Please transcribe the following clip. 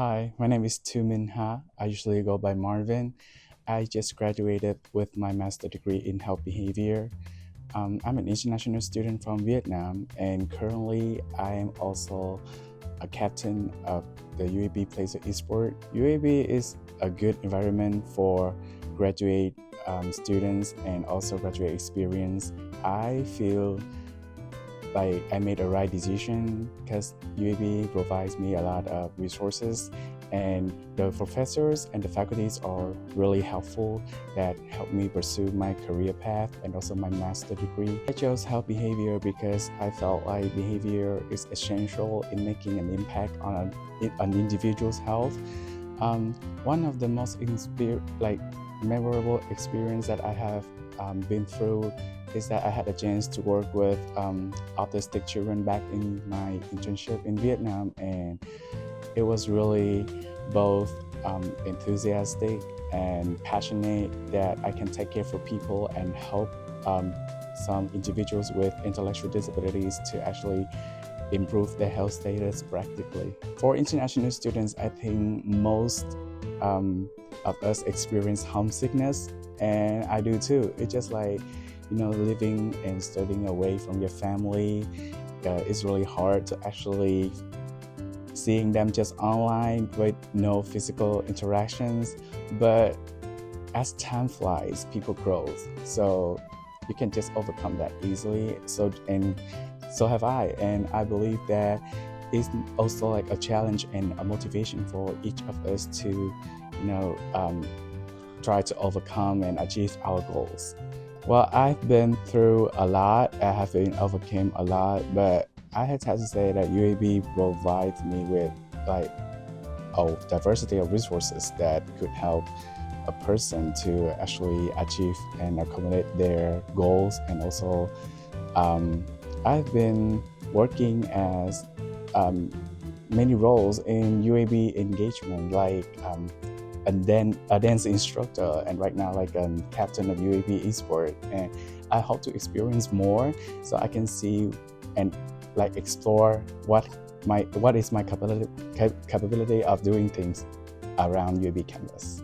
Hi, my name is Marvin Ha. I usually go by Marvin. I just graduated with my master degree in health behavior. I'm an international student from Vietnam, and currently I am also a captain of the UAB Placer Esport. UAB is a good environment for graduate students and also graduate experience. I feel like I made a right decision because UAB provides me a lot of resources, and the professors and the faculties are really helpful that help me pursue my career path and also my master degree. I chose health behavior because I felt like behavior is essential in making an impact on an individual's health. One of the most memorable experience that I have been through is that I had a chance to work with autistic children back in my internship in Vietnam, and it was really both enthusiastic and passionate that I can take care for people and help some individuals with intellectual disabilities to actually improve their health status practically. For international students, I think most of us experience homesickness, and I do too. It's just like, living and studying away from your family. It's really hard to actually seeing them just online with no physical interactions. But as time flies, people grow. So you can just overcome that easily. So have I. And I believe that it's also like a challenge and a motivation for each of us to, try to overcome and achieve our goals. Well, I've been through a lot. I have been overcame a lot, but I had to say that UAB provides me with like a diversity of resources that could help a person to actually achieve and accommodate their goals. And also, I've been working as many roles in UAB engagement, like and then a dance instructor, and right now like a captain of UAB Esport. And I hope to experience more so I can see and like explore what is my capability of doing things around UAB campus.